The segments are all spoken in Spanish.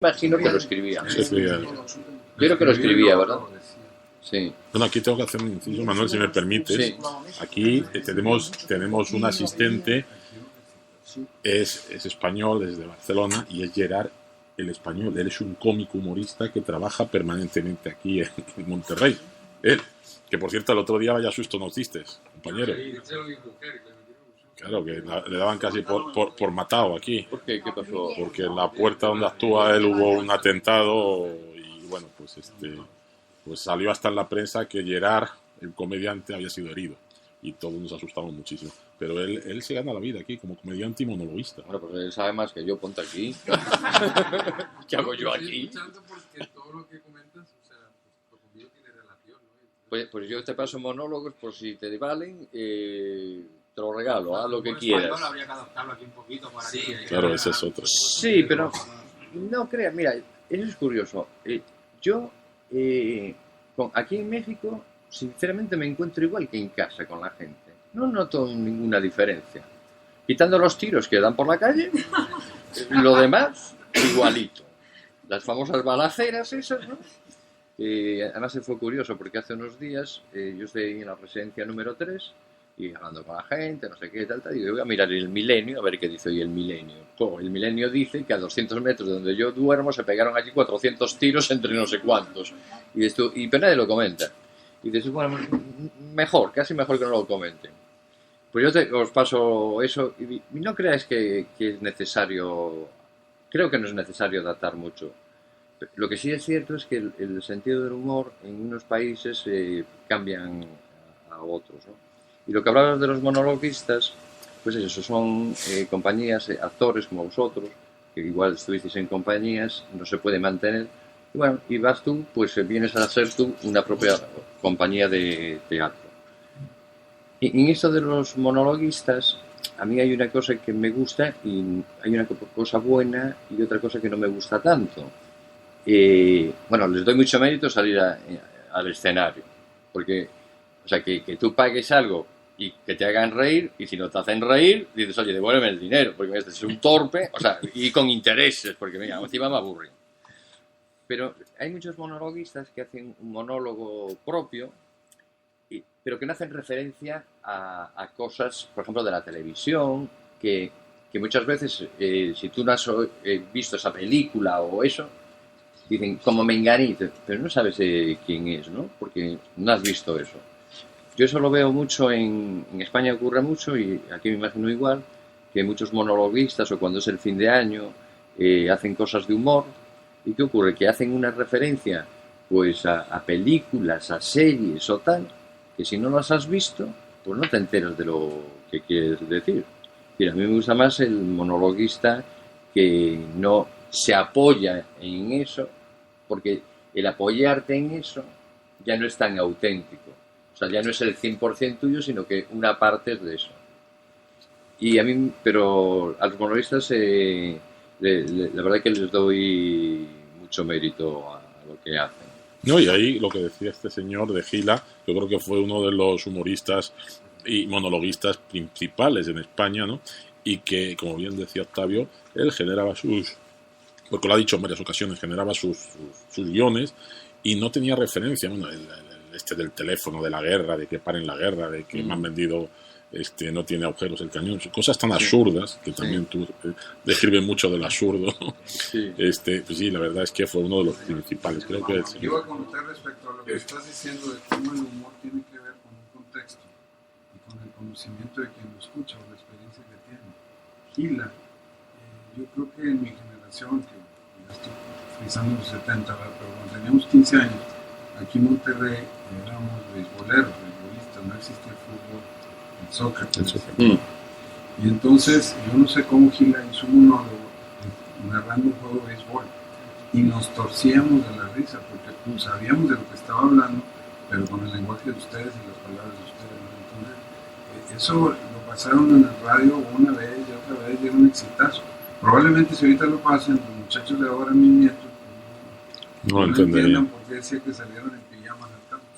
Imagino que lo escribía. Sí, sí, Yo creo que lo escribía, ¿verdad? Sí. Bueno, aquí tengo que hacer un inciso, Manuel, si me permites. Sí. Aquí tenemos un asistente, es español, es de Barcelona, y es Gerard el Español. Él es un cómico humorista que trabaja permanentemente aquí en Monterrey. Él, que por cierto, el otro día vaya susto nos diste, compañero. Claro, que le daban casi por matado aquí. ¿Por qué? ¿Qué pasó? Porque en la puerta donde actúa él hubo un atentado y bueno, pues salió hasta en la prensa que Gerard, el comediante, había sido herido y todos nos asustamos muchísimo. Pero él se gana la vida aquí como comediante y monologuista. Bueno, pues él sabe más que yo, ponte aquí. ¿Qué hago yo aquí? Porque todo lo que comentas, o sea, pues, conmigo tiene relación, ¿no? Pues yo te paso monólogos por si te valen, te lo regalo, haz lo que quieras. Habría que adaptarlo aquí un poquito para sí, Claro, ese es otro. Sí, pero no creas, mira, eso es curioso. Yo, aquí en México, sinceramente me encuentro igual que en casa con la gente. No noto ninguna diferencia. Quitando los tiros que dan por la calle, lo demás, igualito. Las famosas balaceras esas, ¿no? Además se fue curioso porque hace unos días yo estoy en la residencia número 3 y hablando con la gente, no sé qué, tal, y voy a mirar el Milenio a ver qué dice hoy el Milenio. El Milenio dice que a 200 metros de donde yo duermo se pegaron allí 400 tiros entre no sé cuántos. Pero nadie lo comenta. Y dices, bueno, mejor, casi mejor que no lo comenten. Pues yo os paso eso y no creáis que es necesario, creo que no es necesario adaptar mucho. Lo que sí es cierto es que el sentido del humor en unos países cambian a otros, ¿no? Y lo que hablabas de los monologuistas, pues eso, son compañías, actores como vosotros, que igual estuvisteis en compañías, no se puede mantener. Y bueno, y vas tú, pues vienes a ser tú una propia compañía de teatro. Y en esto de los monologuistas, a mí hay una cosa que me gusta y hay una cosa buena y otra cosa que no me gusta tanto. Bueno, les doy mucho mérito salir al escenario, porque, o sea, que tú pagues algo y que te hagan reír, y si no te hacen reír, dices, oye, devuélveme el dinero, porque este es un torpe, o sea, y con intereses, porque mira, encima me aburre. Pero hay muchos monologuistas que hacen un monólogo propio, pero que no hacen referencia a cosas, por ejemplo, de la televisión, que muchas veces, si tú no has visto esa película o eso, dicen, como Menganito, pero no sabes quién es, ¿no? Porque no has visto eso. Yo eso lo veo mucho en España, ocurre mucho, y aquí me imagino igual, que muchos monologuistas, o cuando es el fin de año, hacen cosas de humor. ¿Y qué ocurre? Que hacen una referencia pues a películas, a series o tal, que si no las has visto, pues no te enteras de lo que quieres decir. A mí me gusta más el monologuista que no se apoya en eso, porque el apoyarte en eso ya no es tan auténtico. O sea, ya no es el 100% tuyo, sino que una parte es de eso. Y a mí, pero a los monologuistas, la verdad que les doy mucho mérito a lo que hacen. No, y ahí lo que decía este señor de Gila, yo creo que fue uno de los humoristas y monologuistas principales en España, ¿no? Y que, como bien decía Octavio, él generaba porque lo ha dicho en varias ocasiones, generaba sus guiones y no tenía referencia, bueno, este del teléfono, de la guerra, de que paren la guerra, de que me han vendido, no tiene agujeros el cañón, cosas tan absurdas, que también tú describes mucho del absurdo. Sí. Pues sí, la verdad es que fue uno de los principales. Creo que Yo iba a comentar respecto a lo que estás diciendo de cómo el humor tiene que ver con un contexto y con el conocimiento de quien lo escucha o la experiencia que tiene. Gila, yo creo que en mi generación, que ya estoy frisando los 70, ¿verdad? Pero cuando teníamos 15 años, aquí en Monterrey éramos beisbolistas, no existía el fútbol, el soccer. Y entonces, yo no sé cómo Gila hizo un monólogo narrando un juego de béisbol y nos torcíamos de la risa porque pues, sabíamos de lo que estaba hablando, pero con el lenguaje de ustedes y las palabras de ustedes, ¿no? Entonces, eso lo pasaron en el radio una vez y otra vez y era un exitazo. Probablemente si ahorita lo pasan los muchachos de ahora, mis nietos, no entenderían por qué decía que salieron en pijamas al campo.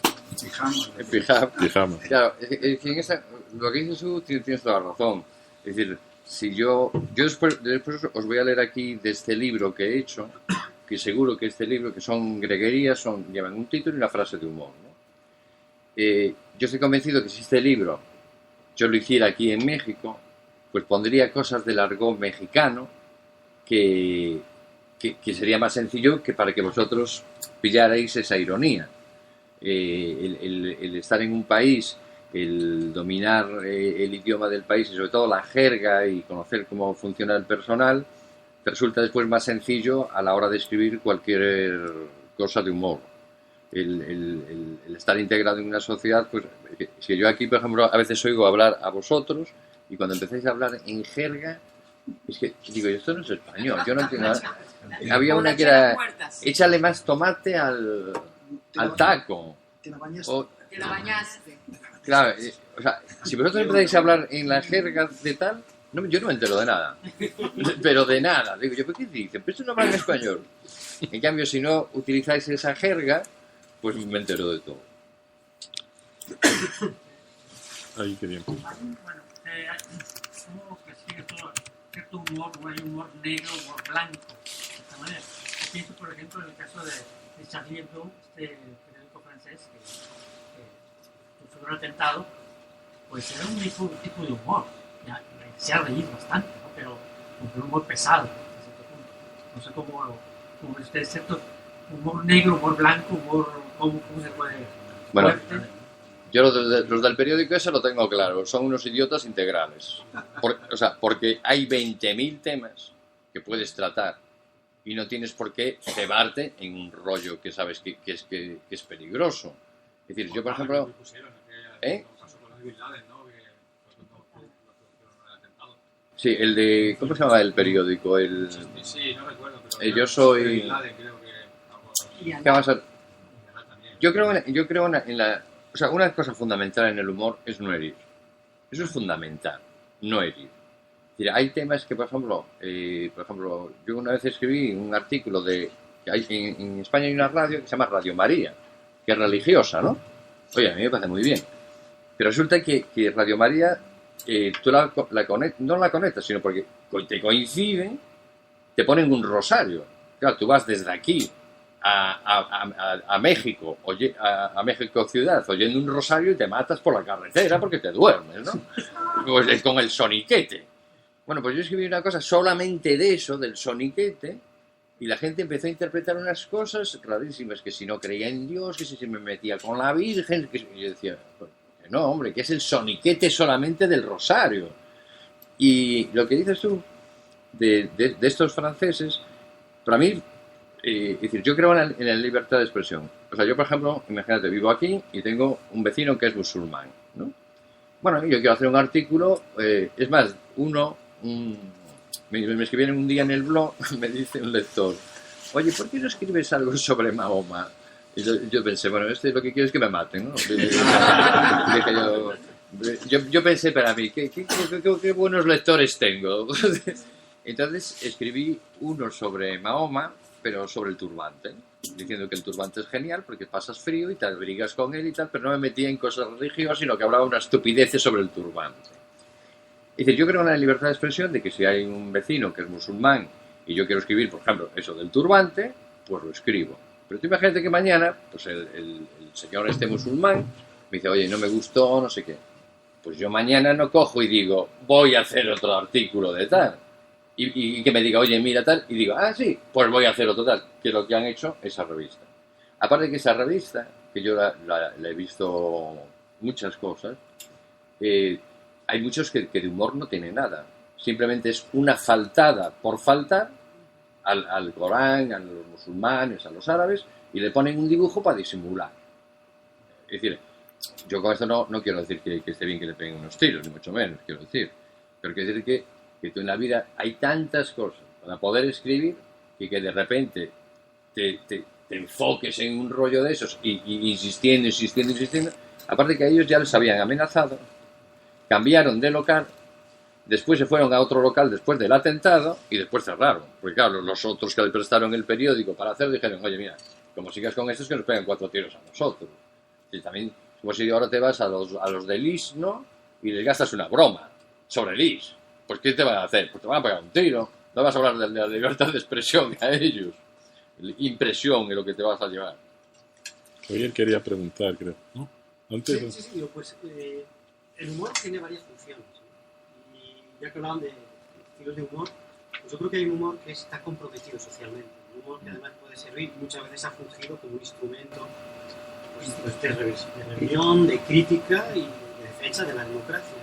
Pijama. Claro, lo que dices tú tienes toda la razón. Es decir, si yo después os voy a leer aquí de este libro que he hecho, que seguro que este libro, que son greguerías, llevan un título y una frase de humor, ¿no? Yo estoy convencido que si este libro yo lo hiciera aquí en México, pues pondría cosas del argot mexicano que sería más sencillo que para que vosotros pillarais esa ironía. El estar en un país, el dominar el idioma del país y sobre todo la jerga y conocer cómo funciona el personal, te resulta después más sencillo a la hora de escribir cualquier cosa de humor. El estar integrado en una sociedad, pues si yo aquí, por ejemplo, a veces oigo hablar a vosotros y cuando empezáis a hablar en jerga, es que digo, esto no es español, yo no entiendo nada. Había una que era, échale más tomate al taco. Te la bañaste. Te la bañaste. Claro, o sea, si vosotros empezáis a hablar en la jerga de tal, no, yo no me entero de nada. Pero de nada. Digo yo, ¿pero qué dicen? Pero esto no habla en español. En cambio, si no utilizáis esa jerga, pues me entero de todo. Ahí, qué bien. Bueno, ¿cómo clasifica todo cierto humor? O hay humor negro, humor blanco, de esta manera. Yo pienso, por ejemplo, en el caso de Charlie Hebdo, este periódico francés que sufrió un atentado, pues era un tipo de humor. Ya, se ha reído bastante, ¿no? Pero un humor pesado, hasta cierto punto. No sé cómo ve usted, ¿cierto? Humor negro, humor blanco, humor, ¿cómo se puede...? Bueno, yo los del periódico ese lo tengo claro, son unos idiotas integrales. Porque hay 20.000 temas que puedes tratar y no tienes por qué cebarte en un rollo que sabes que es peligroso. Es decir, yo por ejemplo... Sí, el de... ¿Cómo se llama el periódico? Sí, no recuerdo, pero... Yo soy... ¿Qué va a ser? Yo creo en la... O sea, una cosa fundamental en el humor es no herir. Eso es fundamental, no herir. Es decir, hay temas que, por ejemplo, yo una vez escribí un artículo de... Que hay, en España hay una radio que se llama Radio María, que es religiosa, ¿no? Oye, a mí me parece muy bien. Pero resulta que Radio María, tú no la conectas, sino porque te coincide, te ponen un rosario. Claro, tú vas desde aquí a México, a México ciudad, oyendo un rosario y te matas por la carretera porque te duermes, ¿no? Pues con el soniquete. Bueno, pues yo escribí una cosa solamente de eso, del soniquete, y la gente empezó a interpretar unas cosas rarísimas, que si no creía en Dios, que si se me metía con la Virgen, y yo decía, que no, hombre, que es el soniquete solamente del rosario. Y lo que dices tú de estos franceses, para mí, es decir, yo creo en la libertad de expresión. O sea, yo, por ejemplo, imagínate, vivo aquí y tengo un vecino que es musulmán, ¿no? Bueno, yo quiero hacer un artículo, es más, me escribieron un día en el blog, me dice un lector, oye, ¿por qué no escribes algo sobre Mahoma? Y yo pensé, bueno, lo que quiero es que me maten, ¿no? Yo pensé para mí, qué buenos lectores tengo. Entonces escribí uno sobre Mahoma, pero sobre el turbante, diciendo que el turbante es genial porque pasas frío y te abrigas con él y tal, pero no me metía en cosas religiosas, sino que hablaba una estupideces sobre el turbante. Es decir, yo creo en la libertad de expresión de que si hay un vecino que es musulmán y yo quiero escribir, por ejemplo, eso del turbante, pues lo escribo. Pero tú imagínate que mañana, pues el señor este musulmán me dice, oye, no me gustó, no sé qué. Pues yo mañana no cojo y digo, voy a hacer otro artículo de tal. Y que me diga, oye, mira tal, y digo, ah, sí, pues voy a hacer otro tal, que es lo que han hecho esa revista. Aparte de que esa revista, que yo la he visto muchas cosas, hay muchos que de humor no tienen nada. Simplemente es una faltada por faltar al Corán, a los musulmanes, a los árabes, y le ponen un dibujo para disimular. Es decir, yo con esto no quiero decir que esté bien que le peguen unos tiros, ni mucho menos, quiero decir. Pero quiero decir que tú en la vida hay tantas cosas para poder escribir que de repente te enfoques en un rollo de esos y insistiendo. Aparte que a ellos ya les habían amenazado, cambiaron de local, después se fueron a otro local después del atentado y después cerraron. Porque claro, los otros que le prestaron el periódico para hacer dijeron, oye, mira, como sigas con estos que nos pegan 4 tiros a nosotros. Y también, como si ahora te vas a los de Lis, ¿no? Y les gastas una broma sobre Lis. Pues ¿qué te van a hacer? Pues te van a pegar un tiro. No vas a hablar de la libertad de expresión a ellos. impresión en lo que te vas a llevar. Javier quería preguntar, creo, ¿no? Antes. Sí, digo, pues el humor tiene varias funciones, ¿no? Y ya que hablaban de estilos de humor, pues yo creo que hay un humor que está comprometido socialmente, un humor que además puede servir, muchas veces ha fungido como un instrumento pues, de rebelión, de crítica y de defensa de la democracia,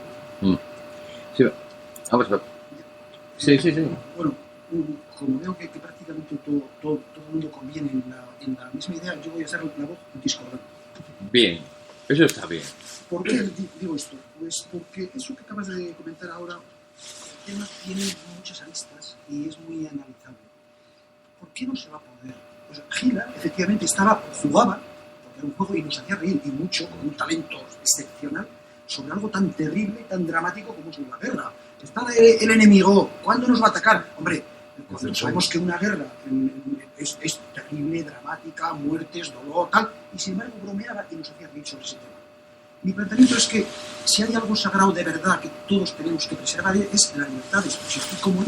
¿no? Sí, vamos a ver. Sí. Bueno, como veo que prácticamente todo el mundo conviene en la misma idea, yo voy a ser la voz discordante. Bien, eso está bien. ¿Por qué digo esto? Pues porque eso que acabas de comentar ahora, el tema tiene muchas aristas y es muy analizable. ¿Por qué no se va a poder? Pues Gila, efectivamente, jugaba, porque era un juego y nos hacía reír, y mucho, con un talento excepcional, sobre algo tan terrible, tan dramático como es la guerra. Está el enemigo, ¿cuándo nos va a atacar? Hombre, cuando sabemos que una guerra es terrible, dramática, muertes, dolor, tal, y sin embargo bromeaba y nos hacía reír sobre ese tema. Mi planteamiento es que si hay algo sagrado de verdad que todos tenemos que preservar es la libertad de expresión. Y como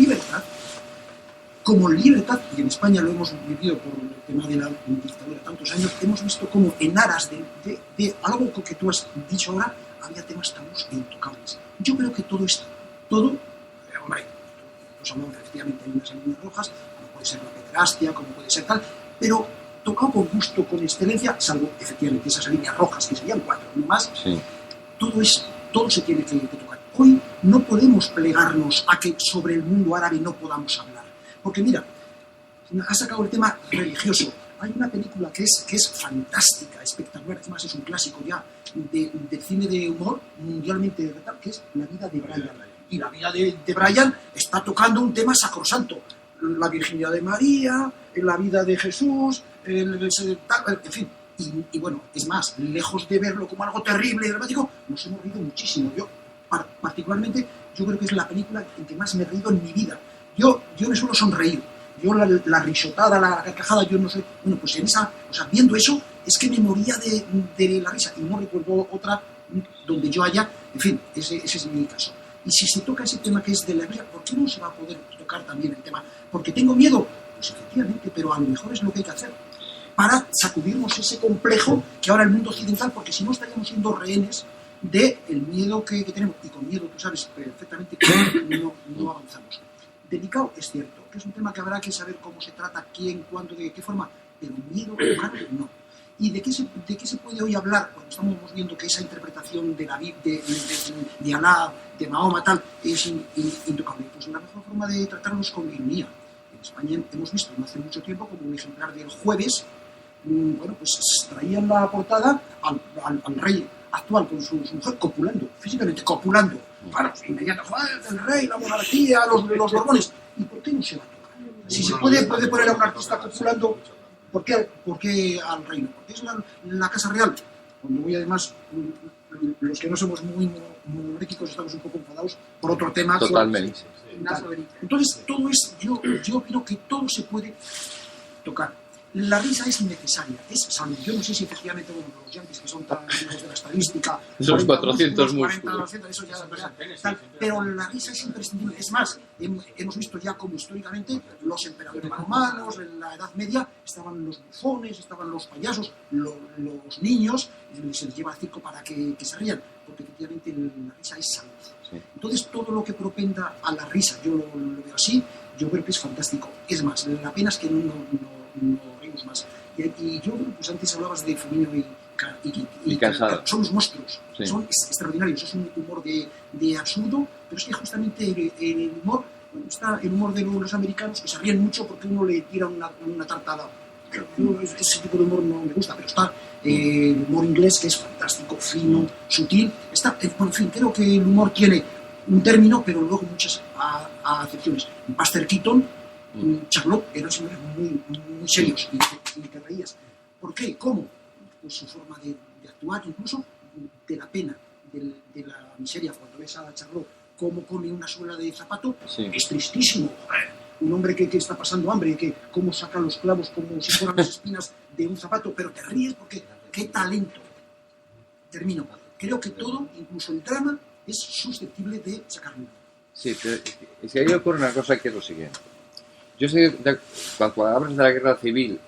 libertad, y en España lo hemos vivido por el tema de la dictadura tantos años, hemos visto como en aras de algo que tú has dicho ahora, había temas tabús e intocables. Yo creo que hombre, pues hablamos efectivamente hay unas líneas rojas, como puede ser la pederastia, como puede ser tal, pero tocado con gusto, con excelencia, salvo efectivamente esas líneas rojas, que serían 4, no más, sí. Todo se tiene que tocar. Hoy no podemos plegarnos a que sobre el mundo árabe no podamos hablar. Porque mira, has sacado el tema religioso. Hay una película que es fantástica, espectacular, además es un clásico ya de cine de humor mundialmente retratado, que es La vida de Brian. Y la vida de Brian está tocando un tema sacrosanto. La virginidad de María, la vida de Jesús, en fin. Y bueno, es más, lejos de verlo como algo terrible y dramático, nos hemos reído muchísimo. Yo, particularmente, yo creo que es la película en que más me he reído en mi vida. Yo me suelo sonreír. Yo la risotada, la carcajada, yo no sé. Bueno, pues viendo eso, es que me moría de la risa. Y no recuerdo otra donde yo haya. En fin, ese es mi caso. Y si se toca ese tema que es de la risa, ¿por qué no se va a poder tocar también el tema? ¿Porque tengo miedo? Pues efectivamente, pero a lo mejor es lo que hay que hacer para sacudirnos ese complejo que ahora el mundo occidental, porque si no estaríamos siendo rehenes del miedo que tenemos. Y con miedo, tú sabes perfectamente que no avanzamos. Delicado, es cierto, que es un tema que habrá que saber cómo se trata, quién, cuándo, de qué forma, pero miedo, claro, no. ¿Y de qué se puede hoy hablar cuando estamos viendo que esa interpretación de la Biblia, de Alá, de Mahoma, tal, es intocable? Pues la mejor forma de tratarnos con ironía. En España hemos visto no hace mucho tiempo como un ejemplar del Jueves, bueno, pues traían la portada al rey actual con su mujer copulando, físicamente copulando. Claro, inmediatamente, el rey, la monarquía, los borbones. ¿Y por qué no se va a tocar? Si se puede poner a un artista copulando, ¿por qué al reino? Porque es la Casa Real. Cuando voy, además, los que no somos muy monárquicos estamos un poco enfadados por otro tema. Totalmente. Entonces, todo es, yo opino que todo se puede tocar. La risa es necesaria, es salud. Yo no sé si efectivamente los yanquis que son tan amigos de la estadística, esos 400 músculos, eso ya, tal, pero la risa es imprescindible. Es más, hemos visto ya como históricamente los emperadores romanos, en la Edad Media, estaban los bufones, estaban los payasos, los niños, y se les lleva al circo para que se rían, porque efectivamente la risa es salud. Sí. Entonces, todo lo que propenda a la risa, yo lo veo así, yo creo que es fantástico. Es más, la pena es que no reímos más. Y yo, pues antes hablabas de Firmino y Casado. Son los monstruos, sí. Son extraordinarios. Es un humor de absurdo, pero es que justamente el humor, bueno, está el humor de los americanos, que se ríen mucho porque uno le tira una tartada. Ese tipo de humor no me gusta, pero está el humor inglés, que es fantástico, fino, sutil. En fin, creo que el humor tiene un término, pero luego muchas acepciones. Buster Keaton, Charlotte, eran señores muy serios y te reías. ¿Por qué? ¿Cómo? Pues su forma de actuar, incluso de la pena, de la miseria. Cuando ves a Charlotte cómo come una suela de zapato, sí. Es tristísimo. Un hombre que está pasando hambre, que cómo saca los clavos como si fueran las espinas de un zapato, pero te ríes porque qué talento. Termino. Creo que todo, incluso el drama, es susceptible de sacarlo. Sí, es que ahí ocurre una cosa que es lo siguiente. Yo sé, cuando hablas de la guerra civil